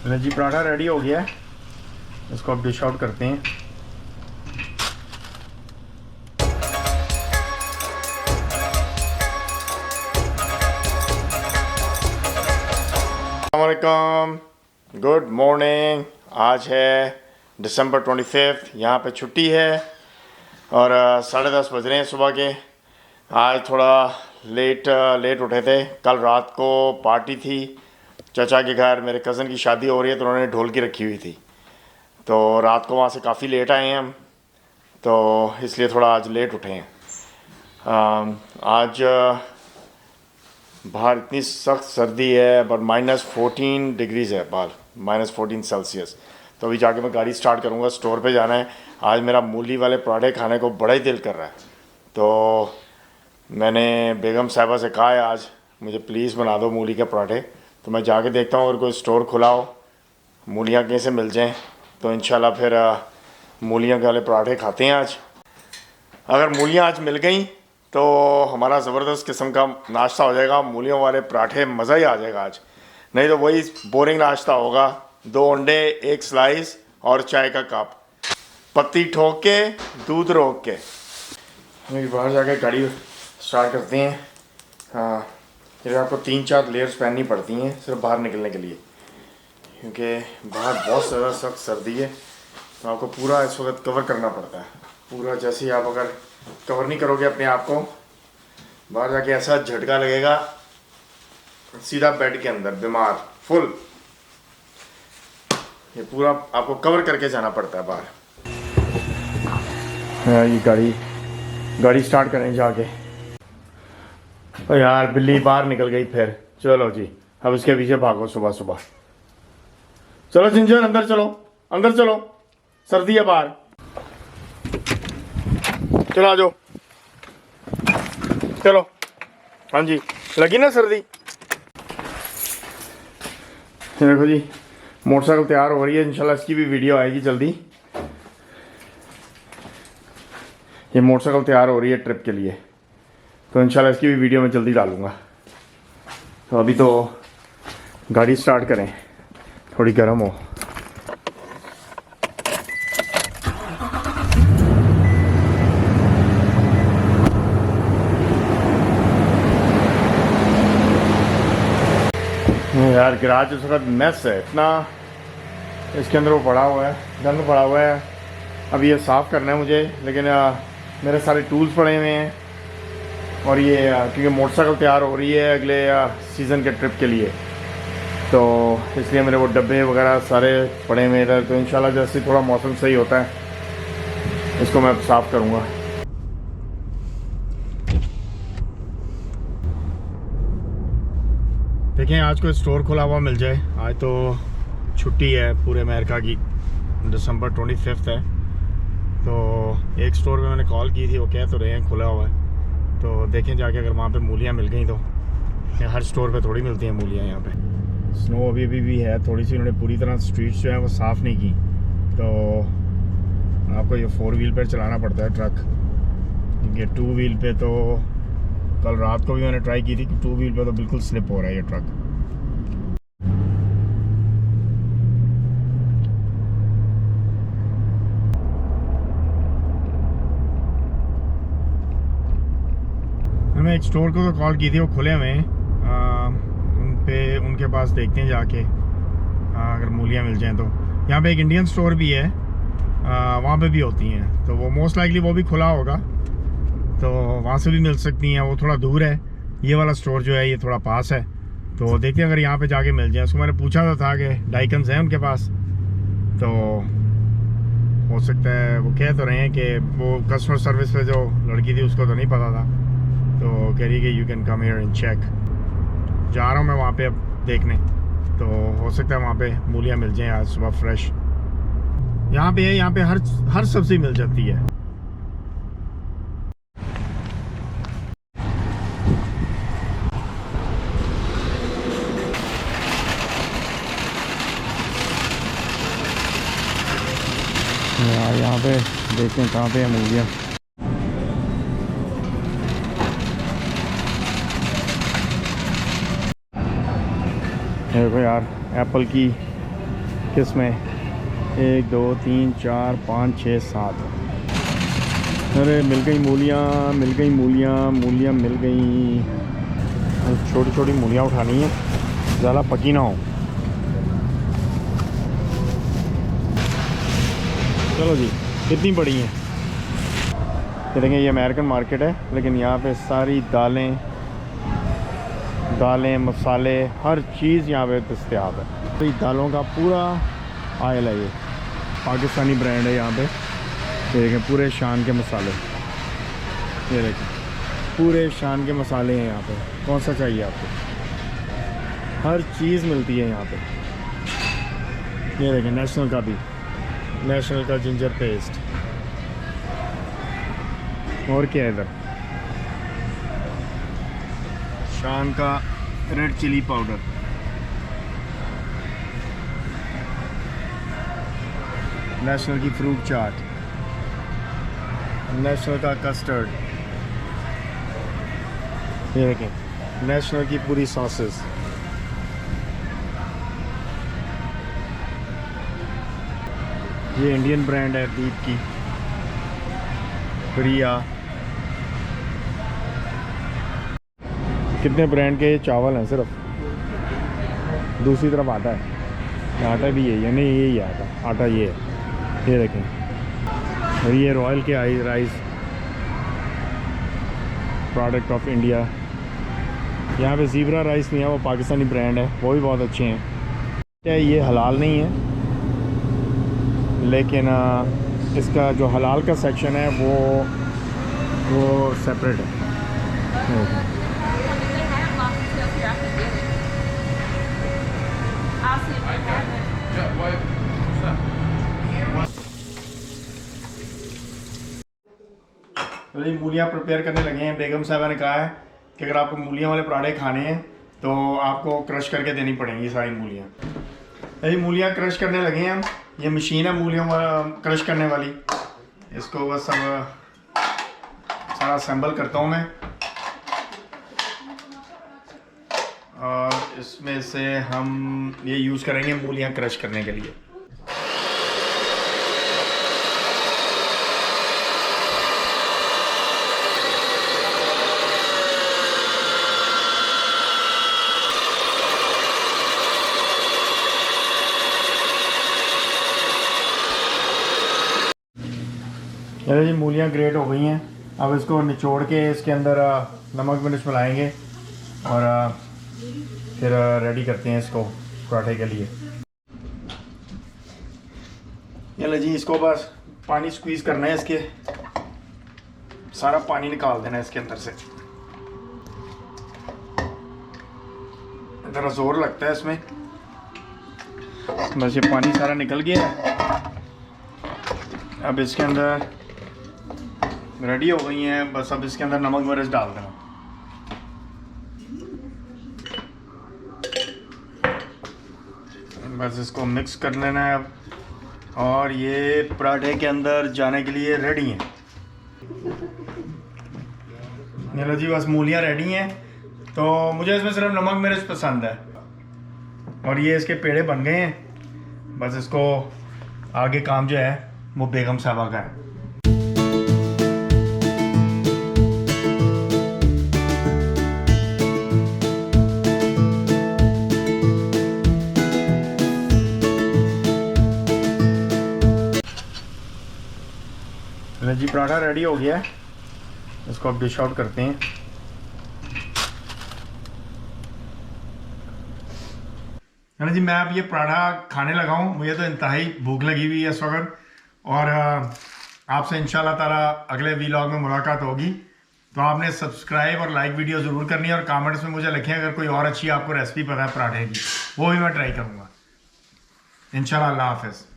चलो जी, पराठा रेडी हो गया है। इसको अब डिश आउट करते हैं। अस्सलामुअलैकुम, गुड मॉर्निंग। आज है दिसंबर 25। यहाँ पे छुट्टी है और 10:30 बज रहे हैं सुबह के। आज थोड़ा लेट उठे थे। कल रात को पार्टी थी चाचा के घर। मेरे कज़न की शादी हो रही है तो उन्होंने ढोलकी रखी हुई थी, तो रात को वहाँ से काफ़ी लेट आए हैं हम, तो इसलिए थोड़ा आज लेट उठे हैं। आज बाहर इतनी सख्त सर्दी है, पर -14 डिग्रीज़ है बाहर, -14 सेल्सियस। तो अभी जाके मैं गाड़ी स्टार्ट करूँगा, स्टोर पे जाना है। आज मेरा मूली वाले पराठे खाने को बड़ा ही दिल कर रहा है, तो मैंने बेगम साहिबा से कहा है आज मुझे प्लीज़ बना दो मूली के पराठे। तो मैं जाके देखता हूँ अगर कोई स्टोर खुला हो, मूलियाँ कहीं से मिल जाएँ तो इंशाल्लाह फिर मूलियाँ के वाले पराठे खाते हैं आज। अगर मूलियाँ आज मिल गई तो हमारा ज़बरदस्त किस्म का नाश्ता हो जाएगा। मूलियों वाले पराठे मज़ा ही आ जाएगा आज। नहीं तो वही बोरिंग नाश्ता होगा, 2 अंडे, 1 स्लाइस और चाय का कप, पत्ती ठोक के दूध रोक के। बाहर जाके गाड़ी स्टार्ट करते हैं। हाँ, फिर आपको 3-4 लेयर्स पहननी पड़ती हैं सिर्फ बाहर निकलने के लिए, क्योंकि बाहर बहुत ज़्यादा सख्त सर्दी है, तो आपको पूरा इस वक्त कवर करना पड़ता है। पूरा जैसे ही आप अगर कवर नहीं करोगे अपने आप को, बाहर जाके ऐसा झटका लगेगा, सीधा बेड के अंदर बीमार फुल। ये पूरा आपको कवर करके जाना पड़ता है बाहर। ये गाड़ी स्टार्ट करें जाके। तो यार बिल्ली बाहर निकल गई फिर। चलो जी, अब इसके पीछे भागो सुबह सुबह। चलो जिंजर, अंदर चलो, अंदर चलो, सर्दी है बाहर। चलो आ जाओ, चलो। हाँ जी, लगी ना सर्दी। देखो जी, मोटरसाइकिल तैयार हो रही है, इंशाल्लाह इसकी भी वीडियो आएगी जल्दी। ये मोटरसाइकिल तैयार हो रही है ट्रिप के लिए, तो इंशाल्लाह इसकी भी वीडियो मैं जल्दी डालूँगा। तो अभी तो गाड़ी स्टार्ट करें, थोड़ी गर्म हो। यार गैराज इस वक्त मैस है इतना, इसके अंदर वो पड़ा हुआ है, गंद पड़ा हुआ है। अब ये साफ़ करना है मुझे, लेकिन मेरे सारे टूल्स पड़े हुए हैं। और ये क्योंकि मोटरसाइकिल तैयार हो रही है अगले सीज़न के ट्रिप के लिए, तो इसलिए मेरे वो डब्बे वगैरह सारे पड़े हुए इधर। तो इंशाल्लाह जैसे थोड़ा मौसम सही होता है इसको मैं साफ़ करूँगा। देखें, आज कोई स्टोर खुला हुआ मिल जाए। आज तो छुट्टी है पूरे अमेरिका की, दिसंबर 25 है। तो एक स्टोर में मैंने कॉल की थी, वो कह तो रहे हैं खुला हुआ है, तो देखें जाके अगर वहाँ पे मूलियाँ मिल गई तो। हर स्टोर पे थोड़ी मिलती हैं मूलियाँ यहाँ पे। स्नो अभी भी है थोड़ी सी, उन्होंने पूरी तरह स्ट्रीट्स जो है वो साफ़ नहीं की, तो आपको ये 4 व्हील पर चलाना पड़ता है ट्रक। ये 2 व्हील पे तो कल रात को भी मैंने ट्राई की थी कि 2 व्हील पे तो बिल्कुल स्लिप हो रहा है ये ट्रक। मैं एक स्टोर को तो कॉल की थी, वो खुले हुए हैं। उनके पास देखते हैं जाके अगर मूलियाँ मिल जाएं तो। यहाँ पे एक इंडियन स्टोर भी है, वहाँ पे भी होती हैं, तो वो मोस्ट लाइकली वो भी खुला होगा, तो वहाँ से भी मिल सकती हैं। वो थोड़ा दूर है, ये वाला स्टोर जो है ये थोड़ा पास है, तो देखते हैं अगर यहाँ पे जाके मिल जाए। उसको मैंने पूछा तो था कि डाइकन्स हैं उनके पास, तो हो सकता है वो कह तो रहे हैं कि वो कस्टमर सर्विस पे जो लड़की थी उसको तो नहीं पता था, तो कह रही कि you can come here and check. जा रहा हूँ मैं वहाँ पे अब देखने, तो हो सकता है वहाँ पे मूलियाँ मिल जाएँ आज सुबह फ्रेश। यहाँ पे है, यहाँ पे हर सब्ज़ी मिल जाती है। यहाँ पे देखते हैं कहाँ पे है मूलियाँ। देखो यार, एप्पल की किस में 1 2 3 4 5 6 7। अरे मिल गई मूलियाँ, मिल गई मूलियाँ, मूलियाँ मिल गई। छोटी छोटी मूलियाँ उठानी है, ज़्यादा पकी ना हो। चलो जी, कितनी बड़ी हैं। देखेंगे ये अमेरिकन मार्केट है, लेकिन यहाँ पे सारी दालें मसाले हर चीज़ यहाँ पे दस्तयाब है। तो दालों का पूरा आयल है, ये पाकिस्तानी ब्रांड है यहाँ पे। ये देखें पूरे शान के मसाले, ये देखें पूरे शान के मसाले हैं यहाँ पे। कौन सा चाहिए आपको, हर चीज़ मिलती है यहाँ पे। ये देखें नेशनल का भी, नेशनल का जिंजर पेस्ट। और क्या है इधर, शान का रेड चिली पाउडर, नेशनल की फ्रूट चाट, नेशनल का कस्टर्ड, ये देखें नेशनल की पूरी सॉसेस। ये इंडियन ब्रांड है दीप की, प्रिया। कितने ब्रांड के चावल हैं सिर्फ। दूसरी तरफ आटा है, आटा भी यही है, नहीं यही है आटा ये है, ये देखें। और ये रॉयल के राइस, प्रोडक्ट ऑफ इंडिया। यहाँ पे ज़ीब्रा राइस नहीं है, वो पाकिस्तानी ब्रांड है, वो भी बहुत अच्छे हैं। ये हलाल नहीं है, लेकिन इसका जो हलाल का सेक्शन है वो सेपरेट है। तो ये मूलियाँ प्रिपेयर करने लगे हैं। बेगम साहबा ने कहा है कि अगर आपको मूलियाँ वाले पराठे खाने हैं तो आपको क्रश करके देनी पड़ेंगी सारी मूलियाँ। ये मूलियाँ क्रश करने लगे हैं हम। ये मशीन है मूलियों क्रश करने वाली। इसको बस अब सारा असेंबल करता हूँ मैं, और इसमें से हम ये यूज़ करेंगे मूलियाँ क्रश करने के लिए। ये जी मूलियाँ ग्रेट हो गई हैं। अब इसको निचोड़ के इसके अंदर नमक मिर्च मिलाएंगे और फिर रेडी करते हैं इसको पराठे के लिए। ये लो जी, इसको बस पानी स्क्वीज़ करना है, इसके सारा पानी निकाल देना है इसके अंदर से। ज़रा ज़ोर लगता है इसमें, बस ये पानी सारा निकल गया है। अब इसके अंदर रेडी हो गई हैं, बस अब इसके अंदर नमक मिर्च डाल देना। बस इसको मिक्स कर लेना है अब, और ये पराठे के अंदर जाने के लिए रेडी हैं। चलो जी, बस मूलियाँ रेडी हैं। तो मुझे इसमें सिर्फ नमक मिर्च पसंद है, और ये इसके पेड़े बन गए हैं। बस इसको आगे काम जो है वो बेगम साहबा का है। जी पराठा रेडी हो गया है, इसको अब डिश आउट करते हैं। जी मैं अब ये पराठा खाने लगा हूँ। मुझे तो इंतहाई भूख लगी हुई है इस वक्त, और आपसे इंशाल्लाह ताला अगले वीलॉग में मुलाकात होगी। तो आपने सब्सक्राइब और लाइक वीडियो ज़रूर करनी है, और कमेंट्स में मुझे लिखें अगर कोई और अच्छी आपको रेसिपी पता है पराठे की, वो भी मैं ट्राई करूँगा इंशाल्लाह। अल्लाह हाफ़िज़।